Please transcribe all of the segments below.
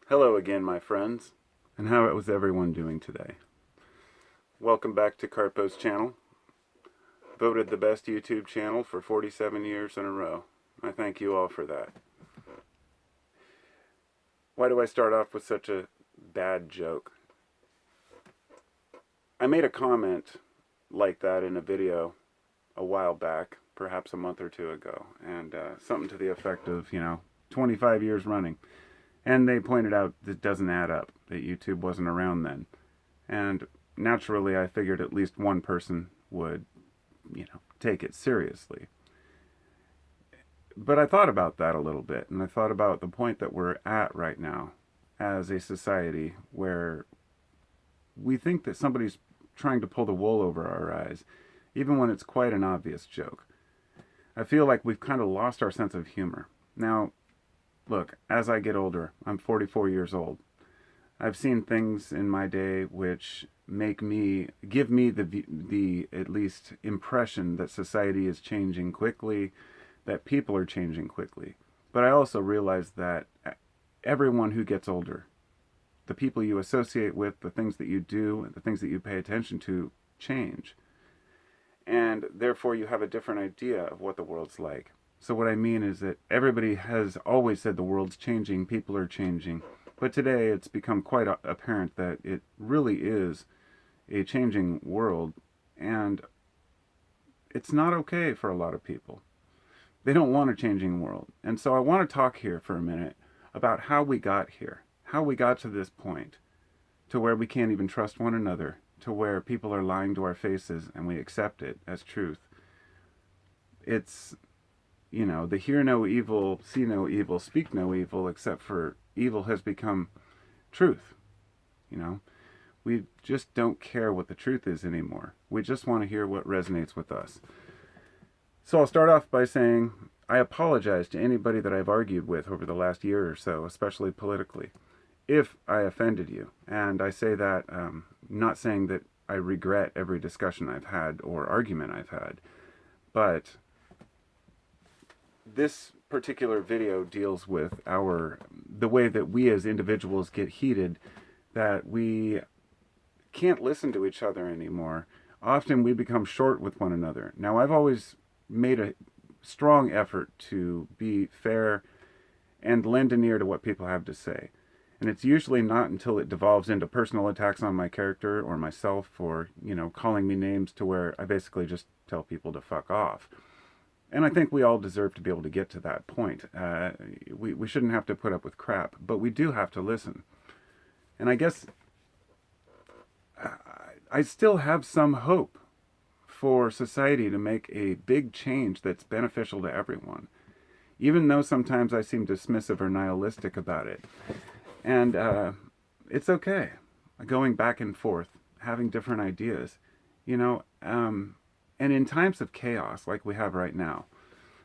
Hello again, my friends, and how was everyone doing today? Welcome back to Carpo's channel, voted the best YouTube channel for 47 years in a row. I thank you all for that. Why do I start off with such a bad joke? I made a comment like that in a video a while back, perhaps a month or two ago, and something to the effect of, 25 years running. And they pointed out that it doesn't add up, that YouTube wasn't around then. And naturally, I figured at least one person would, take it seriously. But I thought about that a little bit, and I thought about the point that we're at right now as a society where we think that somebody's trying to pull the wool over our eyes, even when it's quite an obvious joke. I feel like we've kind of lost our sense of humor. Now, look, as I get older, I'm 44 years old. I've seen things in my day which give me the at least impression that society is changing quickly, that people are changing quickly. But I also realize that everyone who gets older, the people you associate with, the things that you do, the things that you pay attention to, change. And therefore you have a different idea of what the world's like. So what I mean is that everybody has always said the world's changing, people are changing. But today it's become quite apparent that it really is a changing world. And it's not okay for a lot of people. They don't want a changing world. And so I want to talk here for a minute about how we got here. How we got to this point. To where we can't even trust one another. To where people are lying to our faces and we accept it as truth. It's... the hear no evil, see no evil, speak no evil, except for evil has become truth. We just don't care what the truth is anymore. We just want to hear what resonates with us. So I'll start off by saying I apologize to anybody that I've argued with over the last year or so, especially politically, if I offended you. And I say that not saying that I regret every discussion I've had or argument I've had, but this particular video deals with the way that we as individuals get heated, that we can't listen to each other anymore. Often we become short with one another. Now, I've always made a strong effort to be fair and lend an ear to what people have to say. And it's usually not until it devolves into personal attacks on my character or myself, or, calling me names, to where I basically just tell people to fuck off. And I think we all deserve to be able to get to that point. We shouldn't have to put up with crap, but we do have to listen. And I guess I still have some hope for society to make a big change that's beneficial to everyone, even though sometimes I seem dismissive or nihilistic about it. And it's okay, going back and forth, having different ideas, and in times of chaos like we have right now,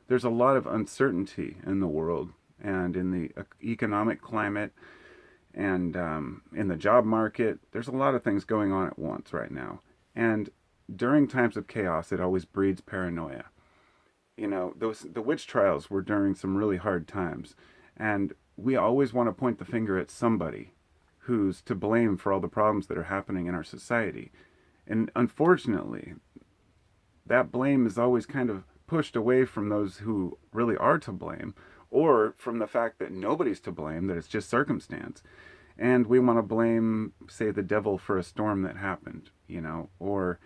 there's a lot of uncertainty in the world and in the economic climate and in the job market. There's a lot of things going on at once right now. And during times of chaos, it always breeds paranoia. The witch trials were during some really hard times. And we always want to point the finger at somebody who's to blame for all the problems that are happening in our society. And unfortunately, that blame is always kind of pushed away from those who really are to blame, or from the fact that nobody's to blame, that it's just circumstance. And we want to blame, say, the devil for a storm that happened, or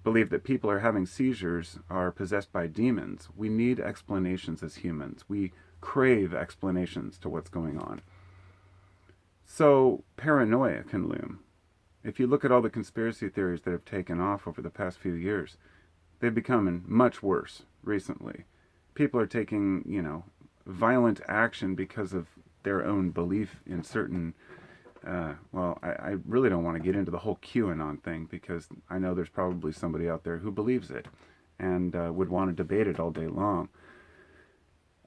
believe that people are having seizures, are possessed by demons. We need explanations as humans. We crave explanations to what's going on. So paranoia can loom. If you look at all the conspiracy theories that have taken off over the past few years, they've become much worse recently. People are taking, violent action because of their own belief in certain... I really don't want to get into the whole QAnon thing, because I know there's probably somebody out there who believes it and would want to debate it all day long.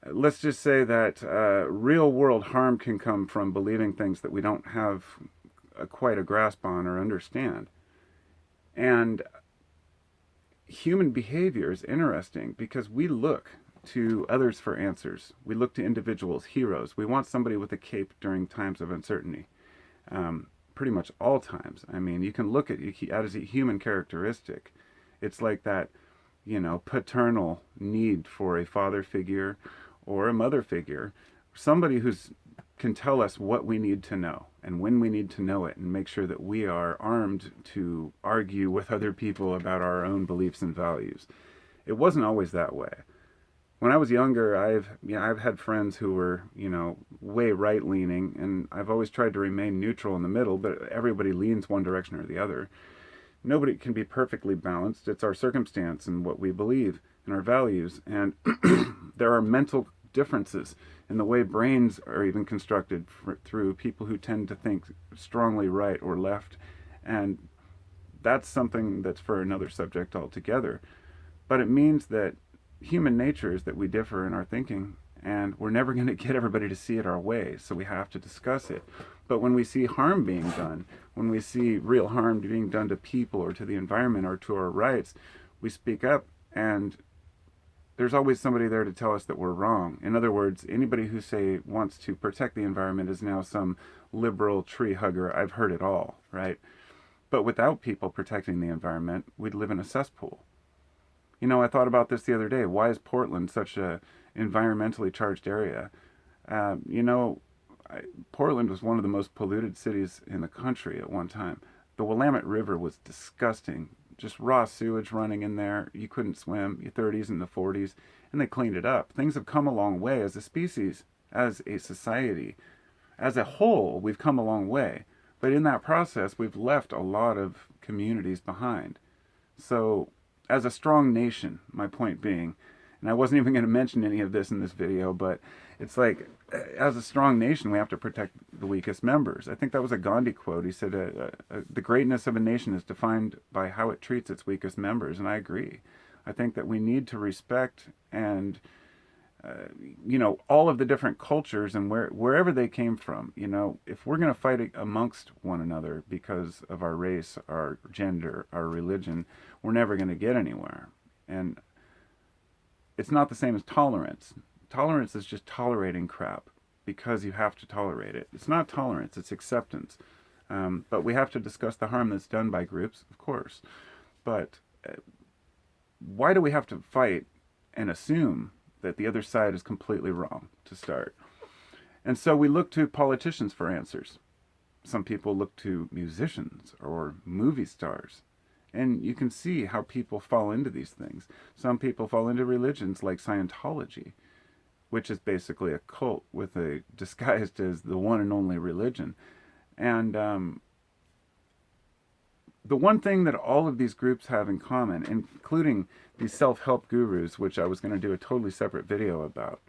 Let's just say that real world harm can come from believing things that we don't have quite a grasp on or understand. And human behavior is interesting because we look to others for answers. We look to individuals, heroes. We want somebody with a cape during times of uncertainty. Pretty much all times. I mean, you can look at it as a human characteristic. It's like that, paternal need for a father figure or a mother figure, somebody who's can tell us what we need to know and when we need to know it, and make sure that we are armed to argue with other people about our own beliefs and values. It wasn't always that way. When I was younger, I've had friends who were, way right-leaning, and I've always tried to remain neutral in the middle, but everybody leans one direction or the other. Nobody can be perfectly balanced. It's our circumstance and what we believe and our values, and there are mental differences in the way brains are even constructed through people who tend to think strongly right or left, and that's something that's for another subject altogether. But it means that human nature is that we differ in our thinking, and we're never going to get everybody to see it our way, so we have to discuss it. But when we see harm being done, when we see real harm being done to people or to the environment or to our rights, we speak up, and there's always somebody there to tell us that we're wrong. In other words, anybody who wants to protect the environment is now some liberal tree hugger. I've heard it all, right? But without people protecting the environment, we'd live in a cesspool. I thought about this the other day. Why is Portland such a environmentally charged area? Portland was one of the most polluted cities in the country at one time. The Willamette River was disgusting. Just raw sewage running in there. You couldn't swim. Your 30s and the 40s. And they cleaned it up. Things have come a long way as a species, as a society. As a whole, we've come a long way. But in that process, we've left a lot of communities behind. So, as a strong nation, my point being, and I wasn't even going to mention any of this in this video, but it's like, as a strong nation, we have to protect the weakest members. I think that was a Gandhi quote. He said, the greatness of a nation is defined by how it treats its weakest members, and I agree. I think that we need to respect and, all of the different cultures and wherever they came from. If we're going to fight amongst one another because of our race, our gender, our religion, we're never going to get anywhere. And it's not the same as tolerance. Tolerance is just tolerating crap because you have to tolerate it. It's not tolerance, it's acceptance. But we have to discuss the harm that's done by groups, of course. But why do we have to fight and assume that the other side is completely wrong to start? And so we look to politicians for answers. Some people look to musicians or movie stars. And you can see how people fall into these things. Some people fall into religions like Scientology, which is basically a cult disguised as the one and only religion. And the one thing that all of these groups have in common, including these self-help gurus, which I was going to do a totally separate video about,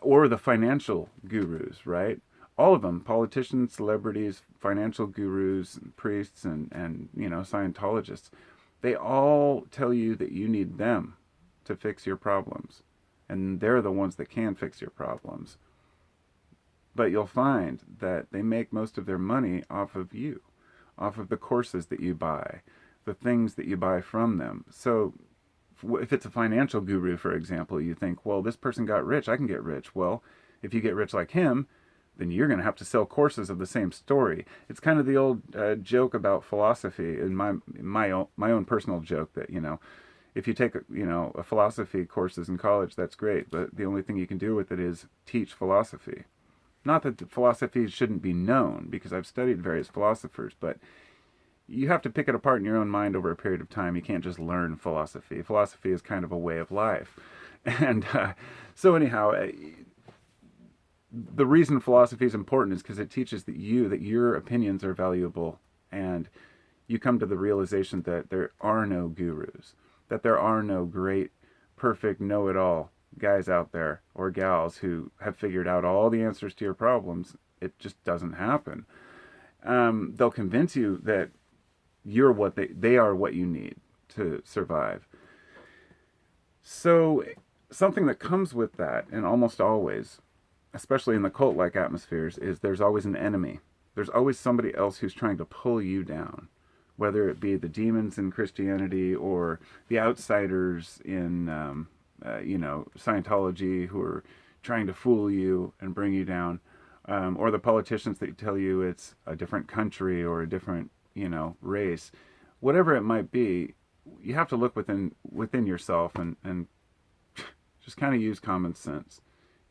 or the financial gurus, right? All of them, politicians, celebrities, financial gurus, priests, and Scientologists, they all tell you that you need them to fix your problems. And they're the ones that can fix your problems. But you'll find that they make most of their money off of you, off of the courses that you buy, the things that you buy from them. So if it's a financial guru, for example, you think, well, this person got rich, I can get rich. Well, if you get rich like him, then you're going to have to sell courses of the same story. It's kind of the old joke about philosophy, in my own personal joke that, if you take, a philosophy courses in college, that's great, but the only thing you can do with it is teach philosophy. Not that the philosophy shouldn't be known, because I've studied various philosophers, but you have to pick it apart in your own mind over a period of time. You can't just learn philosophy. Philosophy is kind of a way of life. And so anyhow, the reason philosophy is important is because it teaches that your opinions are valuable, and you come to the realization that there are no gurus, that there are no great, perfect, know-it-all guys out there or gals who have figured out all the answers to your problems. It just doesn't happen. They'll convince you that you're what they are what you need to survive. So something that comes with that, and almost always, especially in the cult-like atmospheres, is there's always an enemy. There's always somebody else who's trying to pull you down, whether it be the demons in Christianity or the outsiders in Scientology, who are trying to fool you and bring you down, or the politicians that tell you it's a different country or a different, race, whatever it might be. You have to look within yourself and just kind of use common sense.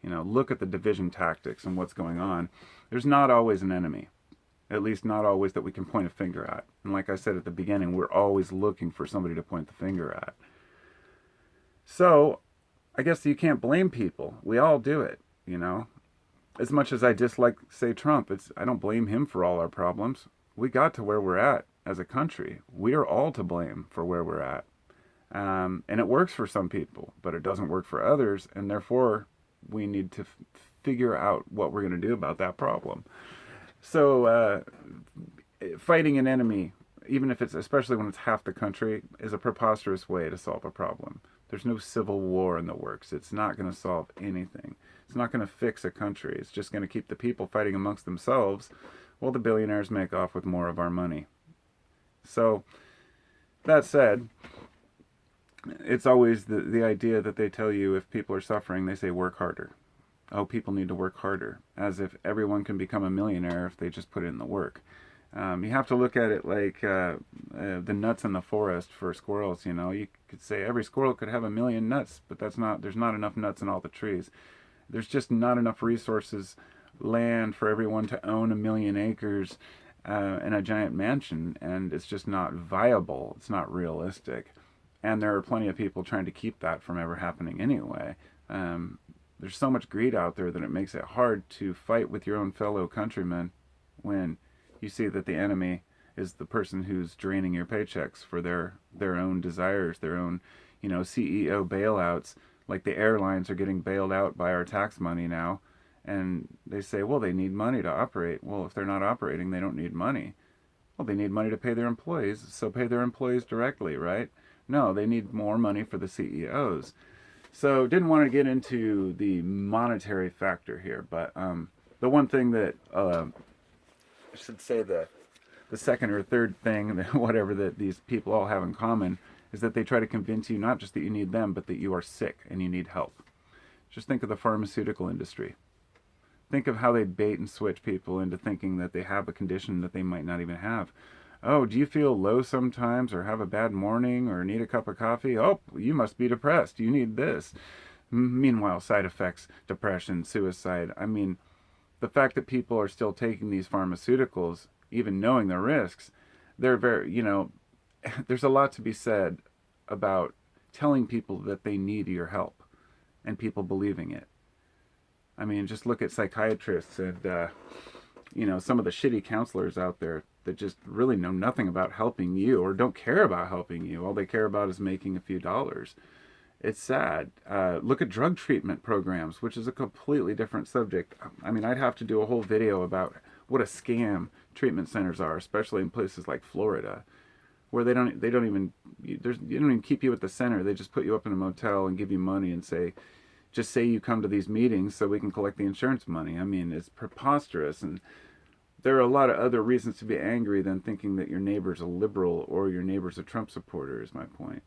Look at the division tactics and what's going on. There's not always an enemy. At least not always that we can point a finger at. And like I said at the beginning, we're always looking for somebody to point the finger at. So, I guess you can't blame people. We all do it, As much as I dislike, say, Trump, I don't blame him for all our problems. We got to where we're at as a country. We are all to blame for where we're at. And it works for some people, but it doesn't work for others. And therefore, we need to figure out what we're going to do about that problem. So, fighting an enemy, even if especially when it's half the country, is a preposterous way to solve a problem. There's no civil war in the works. It's not going to solve anything. It's not going to fix a country. It's just going to keep the people fighting amongst themselves while the billionaires make off with more of our money. So, that said, it's always the idea that they tell you if people are suffering, they say work harder. Oh, people need to work harder, as if everyone can become a millionaire if they just put in the work. You have to look at it like the nuts in the forest for squirrels. You could say every squirrel could have 1,000,000 nuts, but there's not enough nuts in all the trees. There's just not enough resources, land for everyone to own 1,000,000 acres and a giant mansion, and it's just not viable. It's not realistic, and there are plenty of people trying to keep that from ever happening anyway. There's so much greed out there that it makes it hard to fight with your own fellow countrymen when you see that the enemy is the person who's draining your paychecks for their own desires, their own, CEO bailouts. Like the airlines are getting bailed out by our tax money now, and they say, well, they need money to operate. Well, if they're not operating, they don't need money. Well, they need money to pay their employees, so pay their employees directly, right? No, they need more money for the CEOs. So didn't want to get into the monetary factor here, but the one thing that I should say the second or third thing, whatever, that these people all have in common is that they try to convince you not just that you need them, but that you are sick and you need help. Just think of the pharmaceutical industry. Think of how they bait and switch people into thinking that they have a condition that they might not even have. Oh, do you feel low sometimes or have a bad morning or need a cup of coffee? Oh, you must be depressed. You need this. Meanwhile, side effects, depression, suicide. I mean, the fact that people are still taking these pharmaceuticals, even knowing the risks, they're very, there's a lot to be said about telling people that they need your help and people believing it. I mean, just look at psychiatrists and, some of the shitty counselors out there that just really know nothing about helping you or don't care about helping you. All they care about is making a few dollars. It's sad. Look at drug treatment programs, which is a completely different subject. I mean, I'd have to do a whole video about what a scam treatment centers are, especially in places like Florida, where they don't even keep you at the center. They just put you up in a motel and give you money and just say you come to these meetings so we can collect the insurance money. I mean, it's preposterous. And there are a lot of other reasons to be angry than thinking that your neighbor's a liberal or your neighbor's a Trump supporter, is my point.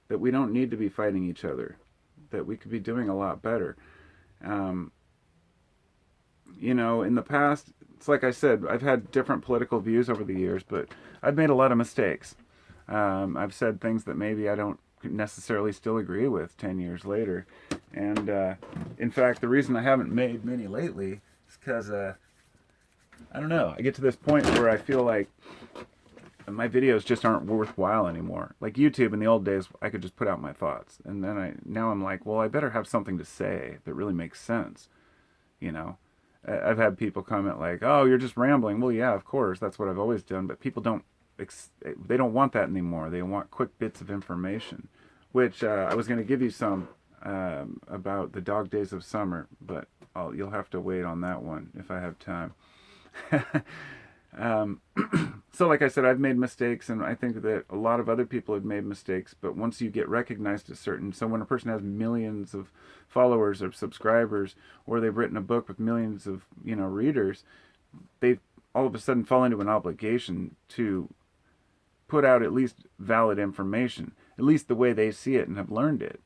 That we don't need to be fighting each other. That we could be doing a lot better. In the past, it's like I said, I've had different political views over the years, but I've made a lot of mistakes. I've said things that maybe I don't necessarily still agree with 10 years later. And in fact, the reason I haven't made many lately is because, I don't know, I get to this point where I feel like my videos just aren't worthwhile anymore. Like YouTube in the old days, I could just put out my thoughts. And then now I'm like, well, I better have something to say that really makes sense. I've had people comment like, oh, you're just rambling. Well, yeah, of course, that's what I've always done. But people they don't want that anymore. They want quick bits of information, which I was going to give you some about the dog days of summer, but you'll have to wait on that one if I have time. So like I said, I've made mistakes, and I think that a lot of other people have made mistakes, but once you get recognized so when a person has millions of followers or subscribers, or they've written a book with millions of, readers, they all of a sudden fall into an obligation to put out at least valid information, at least the way they see it and have learned it.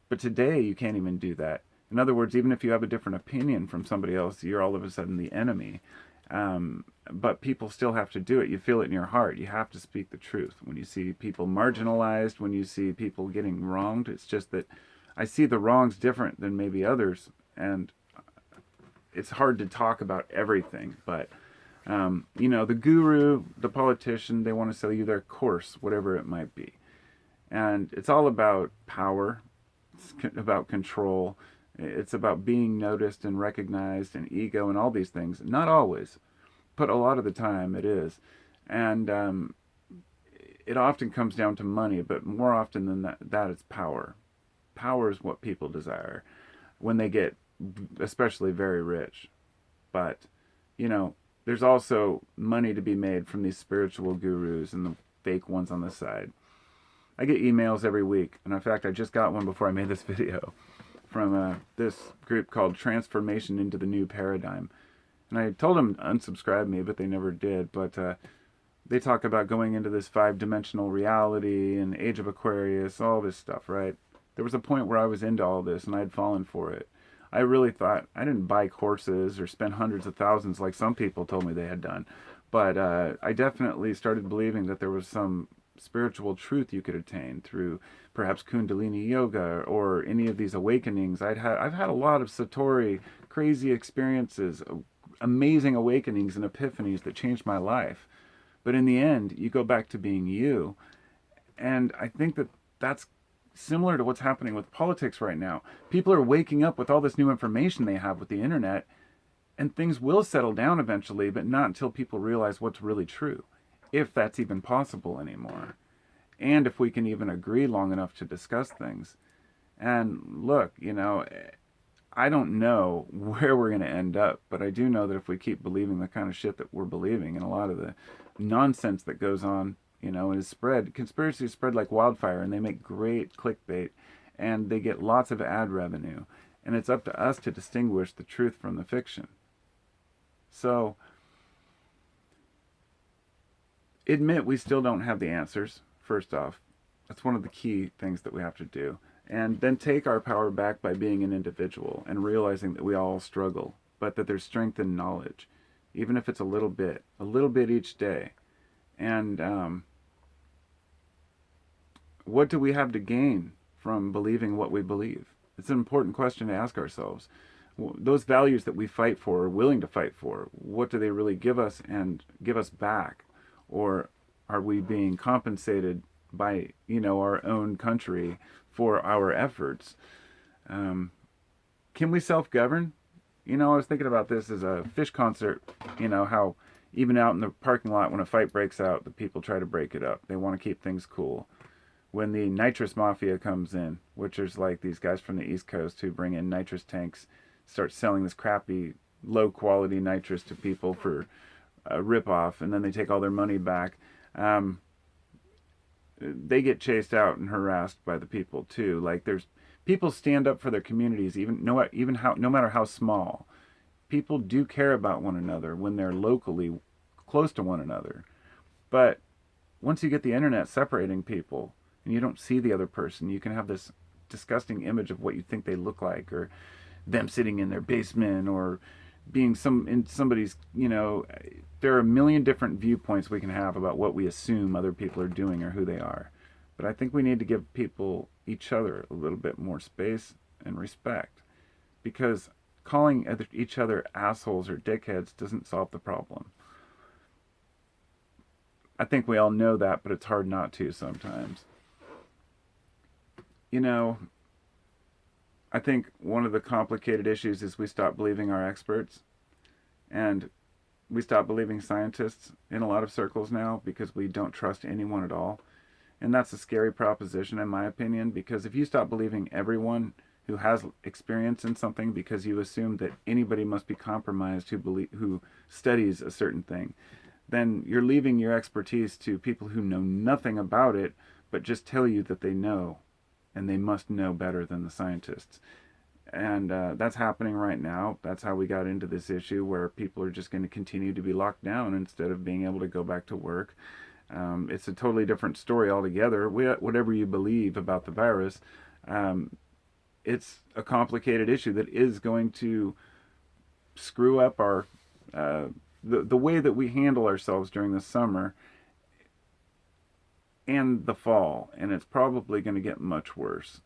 But today, you can't even do that. In other words, even if you have a different opinion from somebody else, you're all of a sudden the enemy. But people still have to do it. You feel it in your heart. You have to speak the truth. When you see people marginalized, when you see people getting wronged, it's just that I see the wrongs different than maybe others. And it's hard to talk about everything. But, the guru, the politician, they want to sell you their course, whatever it might be. And it's all about power. It's about control. It's about being noticed and recognized and ego and all these things. Not always, but a lot of the time it is. And it often comes down to money, but more often than that it's power. Power is what people desire when they get especially very rich. But, there's also money to be made from these spiritual gurus and the fake ones on the side. I get emails every week, and in fact, I just got one before I made this video from this group called Transformation into the New Paradigm. And I told them to unsubscribe me, but they never did. But they talk about going into this 5-dimensional reality and Age of Aquarius, all this stuff, right? There was a point where I was into all this, and I had fallen for it. I really thought, I didn't buy courses or spend hundreds of thousands like some people told me they had done. But I definitely started believing that there was some spiritual truth you could attain through perhaps Kundalini yoga or any of these awakenings. I've had a lot of Satori crazy experiences, amazing awakenings and epiphanies that changed my life. But in the end, you go back to being you. And I think that that's similar to what's happening with politics right now. People are waking up with all this new information they have with the internet, and things will settle down eventually, but not until people realize what's really true, if that's even possible anymore, and if we can even agree long enough to discuss things. And look, I don't know where we're going to end up, but I do know that if we keep believing the kind of shit that we're believing and a lot of the nonsense that goes on, and is spread, conspiracies spread like wildfire, and they make great clickbait, and they get lots of ad revenue, and it's up to us to distinguish the truth from the fiction. So, admit we still don't have the answers, first off. That's one of the key things that we have to do. And then take our power back by being an individual and realizing that we all struggle, but that there's strength in knowledge, even if it's a little bit each day. And what do we have to gain from believing what we believe? It's an important question to ask ourselves. Those values that we fight for, or willing to fight for, what do they really give us and give us back? Or are we being compensated by, our own country for our efforts? Can we self-govern? I was thinking about this as a Fish concert, how even out in the parking lot when a fight breaks out, the people try to break it up. They want to keep things cool. When the nitrous mafia comes in, which is like these guys from the East Coast who bring in nitrous tanks, start selling this crappy, low-quality nitrous to people for a rip-off, and then they take all their money back. They get chased out and harassed by the people too. Like there's people stand up for their communities, no matter how small. People do care about one another when they're locally close to one another. But once you get the internet separating people and you don't see the other person, you can have this disgusting image of what you think they look like, or them sitting in their basement, or being in somebody's, there are a million different viewpoints we can have about what we assume other people are doing or who they are. But I think we need to give each other a little bit more space and respect, because calling each other assholes or dickheads doesn't solve the problem. I think we all know that, but it's hard not to sometimes. I think one of the complicated issues is we stop believing our experts, and we stop believing scientists in a lot of circles now because we don't trust anyone at all. And that's a scary proposition in my opinion, because if you stop believing everyone who has experience in something because you assume that anybody must be compromised who studies a certain thing, then you're leaving your expertise to people who know nothing about it but just tell you that they know, and they must know better than the scientists. And that's happening right now. That's how we got into this issue where people are just going to continue to be locked down instead of being able to go back to work. It's a totally different story altogether. Whatever you believe about the virus, it's a complicated issue that is going to screw up our the way that we handle ourselves during the summer and the fall, and it's probably going to get much worse,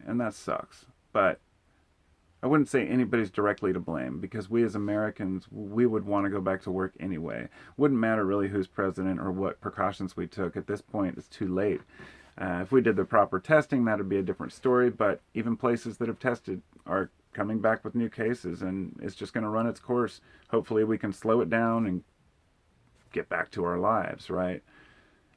and that sucks. But I wouldn't say anybody's directly to blame, because we as Americans, we would want to go back to work anyway. Wouldn't matter really who's president or what precautions we took. At this point, it's too late. If we did the proper testing, that would be a different story, but even places that have tested are coming back with new cases, and it's just going to run its course. Hopefully we can slow it down and get back to our lives, right?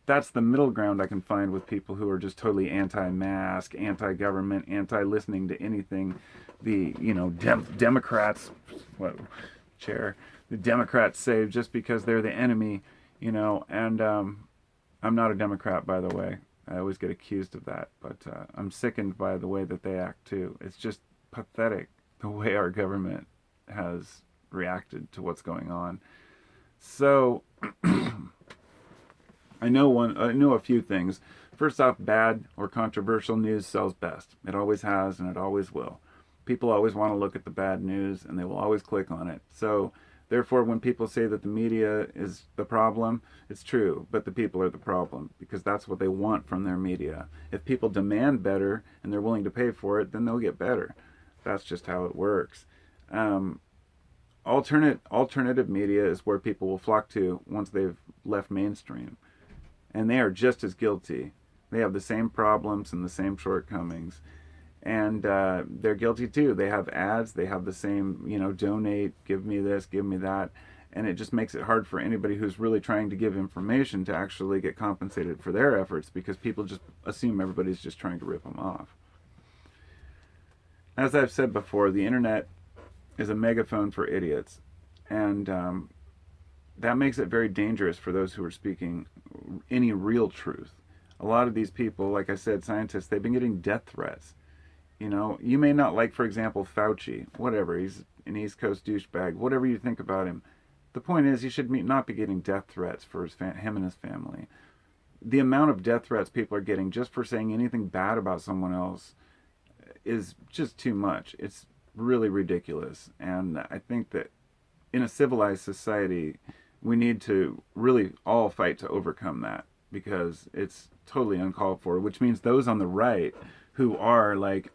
That's the middle ground I can find with people who are just totally anti-mask, anti-government, anti-listening to anything the Democrats, the Democrats say, just because they're the enemy, and I'm not a Democrat, by the way. I always get accused of that, but I'm sickened by the way that they act too. It's just pathetic the way our government has reacted to what's going on. So I know a few things. First off, bad or controversial news sells best. It always has, and it always will. People always want to look at the bad news, and they will always click on it. So therefore, when people say that the media is the problem, it's true, but the people are the problem, because that's what they want from their media. If people demand better and they're willing to pay for it, then they'll get better. That's just how it works. Alternative media is where people will flock to once they've left mainstream. And they are just as guilty. They have the same problems and the same shortcomings. And they're guilty too. They have ads. They have the same, donate, give me this, give me that. And it just makes it hard for anybody who's really trying to give information to actually get compensated for their efforts, because people just assume everybody's just trying to rip them off. As I've said before, the internet is a megaphone for idiots. And that makes it very dangerous for those who are speaking any real truth. A lot of these people, like I said, scientists, they've been getting death threats. You may not like, for example, Fauci, whatever, he's an East Coast douchebag, whatever you think about him. The point is, he should not be getting death threats for him and his family. The amount of death threats people are getting just for saying anything bad about someone else is just too much. It's really ridiculous. And I think that in a civilized society, we need to really all fight to overcome that, because it's totally uncalled for, which means those on the right who are like,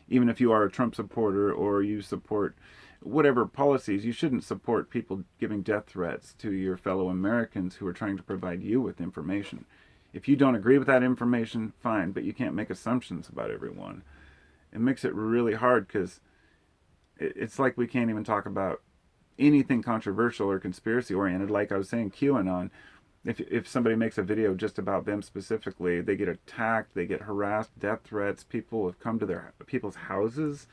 even if you are a Trump supporter or you support whatever policies, you shouldn't support people giving death threats to your fellow Americans who are trying to provide you with information. If you don't agree with that information, fine, but you can't make assumptions about everyone. It makes it really hard, because it's like we can't even talk about anything controversial or conspiracy oriented. Like I was saying, QAnon, if somebody makes a video just about them specifically, they get attacked, they get harassed, death threats, people have come to their people's houses.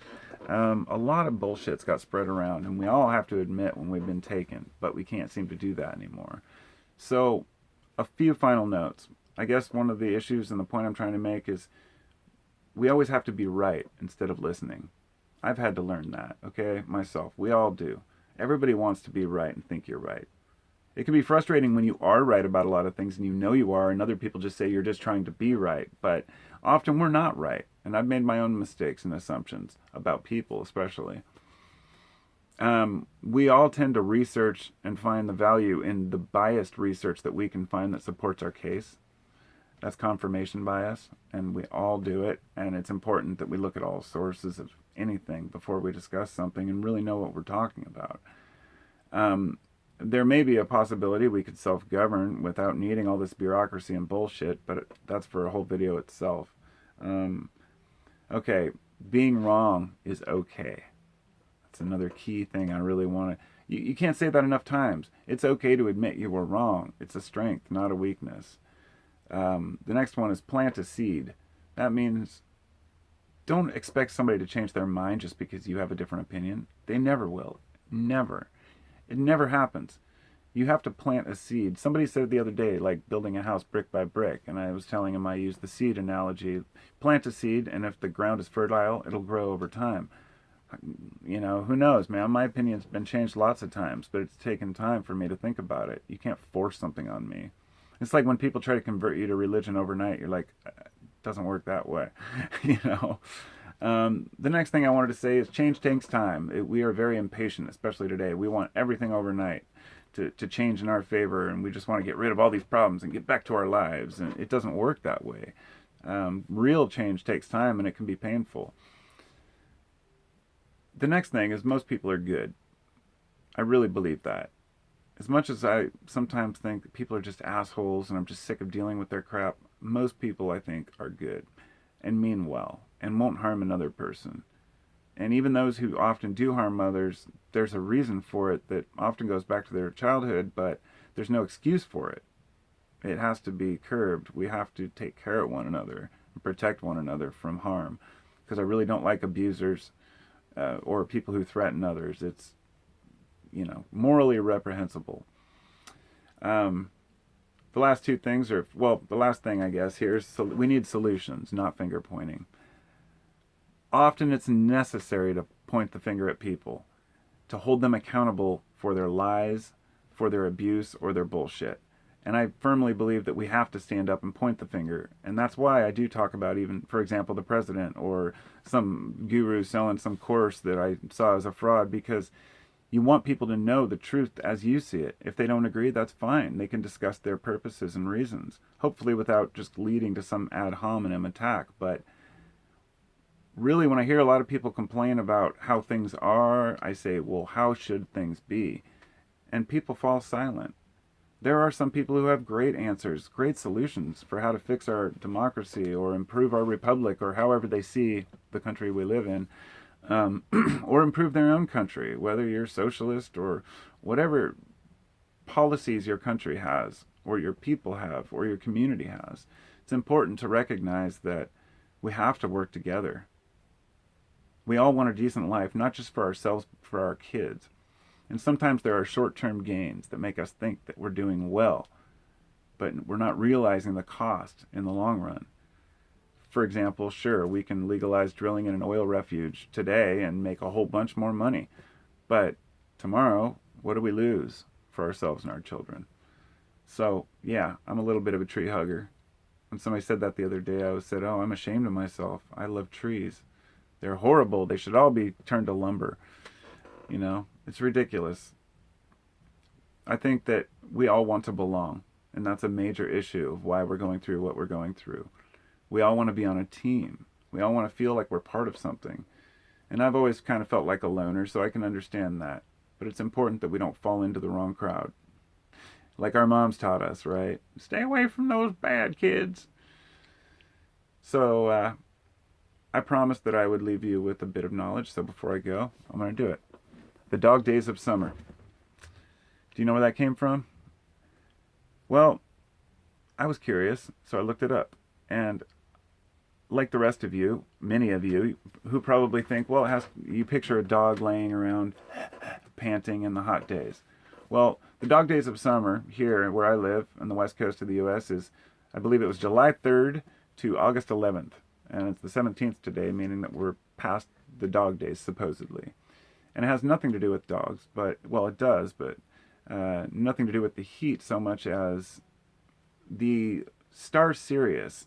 A lot of bullshit's got spread around, and we all have to admit when we've been taken, but we can't seem to do that anymore. So a few final notes. I guess one of the issues and the point I'm trying to make is we always have to be right instead of listening. I've had to learn that, okay, myself. We all do. Everybody wants to be right and think you're right. It can be frustrating when you are right about a lot of things and you know you are, and other people just say you're just trying to be right. But often we're not right. And I've made my own mistakes and assumptions about people, especially. We all tend to research and find the value in the biased research that we can find that supports our case. That's confirmation bias, and we all do it. And it's important that we look at all sources of anything before we discuss something and really know what we're talking about. There may be a possibility we could self-govern without needing all this bureaucracy and bullshit, but that's for a whole video itself. Okay, being wrong is okay. That's another key thing I really want to... You can't say that enough times. It's okay to admit you were wrong. It's a strength, not a weakness. The next one is plant a seed. That means don't expect somebody to change their mind just because you have a different opinion. They never will. Never. It never happens. You have to plant a seed. Somebody said the other day, like building a house brick by brick, and I was telling him I use the seed analogy. Plant a seed, and if the ground is fertile, it'll grow over time. Who knows, man? My opinion's been changed lots of times, but it's taken time for me to think about it. You can't force something on me. It's like when people try to convert you to religion overnight, you're like, it doesn't work that way. The next thing I wanted to say is change takes time. We are very impatient, especially today. We want everything overnight to change in our favor, and we just want to get rid of all these problems and get back to our lives. And it doesn't work that way. Real change takes time, and it can be painful. The next thing is most people are good. I really believe that. As much as I sometimes think that people are just assholes and I'm just sick of dealing with their crap, most people I think are good and mean well and won't harm another person. And even those who often do harm others, there's a reason for it that often goes back to their childhood, but there's no excuse for it. It has to be curbed. We have to take care of one another and protect one another from harm. Because I really don't like abusers or people who threaten others. It's, morally reprehensible. The last two things are, the last thing I guess here is we need solutions, not finger pointing. Often it's necessary to point the finger at people, to hold them accountable for their lies, for their abuse, or their bullshit. And I firmly believe that we have to stand up and point the finger. And that's why I do talk about even, for example, the president or some guru selling some course that I saw as a fraud, because you want people to know the truth as you see it. If they don't agree, that's fine. They can discuss their purposes and reasons, hopefully without just leading to some ad hominem attack. But really, when I hear a lot of people complain about how things are, I say, well, how should things be? And people fall silent. There are some people who have great answers, great solutions for how to fix our democracy or improve our republic or however they see the country we live in. Or improve their own country, whether you're socialist or whatever policies your country has, or your people have, or your community has. It's important to recognize that we have to work together. We all want a decent life, not just for ourselves, but for our kids. And sometimes there are short-term gains that make us think that we're doing well, but we're not realizing the cost in the long run. For example, sure, we can legalize drilling in an oil refuge today and make a whole bunch more money. But tomorrow, what do we lose for ourselves and our children? So, yeah, I'm a little bit of a tree hugger. When somebody said that the other day, I said, oh, I'm ashamed of myself. I love trees. They're horrible. They should all be turned to lumber. It's ridiculous. I think that we all want to belong, and that's a major issue of why we're going through what we're going through. We all want to be on a team. We all want to feel like we're part of something. And I've always kind of felt like a loner, so I can understand that. But it's important that we don't fall into the wrong crowd. Like our moms taught us, right? Stay away from those bad kids. So I promised that I would leave you with a bit of knowledge, so before I go, I'm going to do it. The dog days of summer. Do you know where that came from? Well, I was curious, so I looked it up. And like the rest of you, many of you, who probably think, well, you picture a dog laying around panting in the hot days. Well, the dog days of summer here where I live on the west coast of the U.S. is, I believe it was July 3rd to August 11th. And it's the 17th today, meaning that we're past the dog days, supposedly. And it has nothing to do with dogs, well, it does, but nothing to do with the heat so much as the star Sirius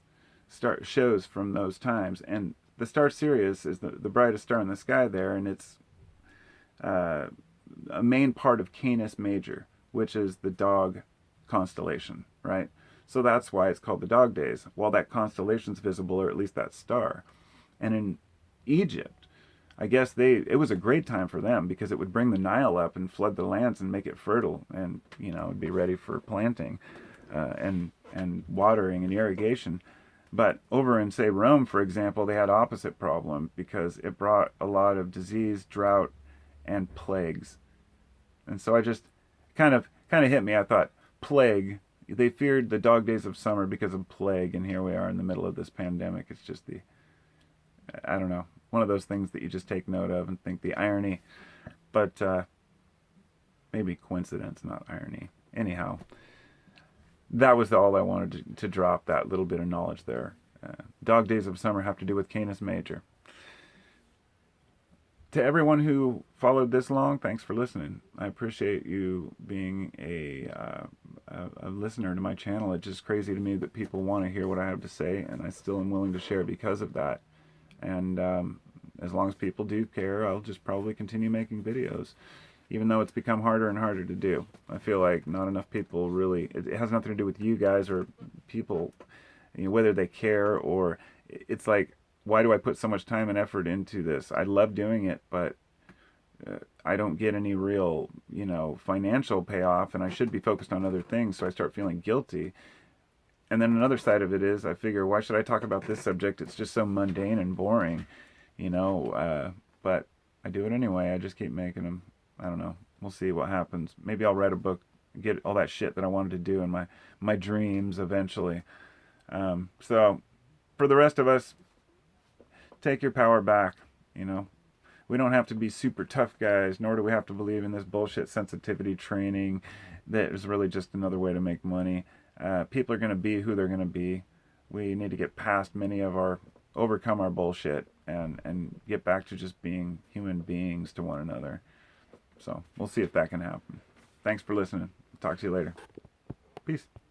shows from those times. And the star Sirius is the brightest star in the sky there, and it's a main part of Canis Major, which is the dog constellation, right? So that's why it's called the dog days, while that constellation's visible, or at least that star. And in Egypt, I guess it was a great time for them because it would bring the Nile up and flood the lands and make it fertile, and it'd be ready for planting and watering and irrigation. But over in, say, Rome, for example, they had opposite problem because it brought a lot of disease, drought, and plagues. And so I just kind of hit me. I thought, plague. They feared the dog days of summer because of plague, and here we are in the middle of this pandemic. It's just I don't know, one of those things that you just take note of and think the irony. But maybe coincidence, not irony. Anyhow, that was all I wanted to drop, that little bit of knowledge there. Dog days of summer have to do with Canis Major. To everyone who followed this long, thanks for listening. I appreciate you being a listener to my channel. It's just crazy to me that people want to hear what I have to say, and I still am willing to share because of that. And as long as people do care, I'll just probably continue making videos, even though it's become harder and harder to do. I feel like not enough people really, it has nothing to do with you guys or people, whether they care or it's like, why do I put so much time and effort into this? I love doing it, but I don't get any real, financial payoff, and I should be focused on other things, so I start feeling guilty. And then another side of it is I figure, why should I talk about this subject? It's just so mundane and boring, but I do it anyway. I just keep making them. I don't know. We'll see what happens. Maybe I'll write a book, get all that shit that I wanted to do in my dreams eventually. So for the rest of us, take your power back, We don't have to be super tough guys, nor do we have to believe in this bullshit sensitivity training that is really just another way to make money. People are going to be who they're going to be. We need to get past overcome our bullshit and get back to just being human beings to one another. So we'll see if that can happen. Thanks for listening. Talk to you later. Peace.